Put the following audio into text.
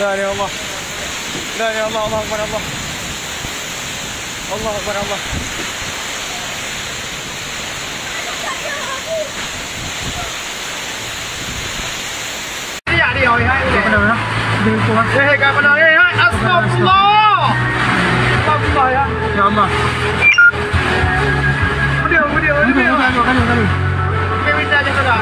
لا يا الله، لا يا الله، الله أكبر الله، الله أكبر الله. Dạ đi rồi hai cái nào đó. Đi qua. Ê cái nào đây hai. Astagfirullah. Astagfirullah ya. Ya Allah. Video. Ini minta aja sudah.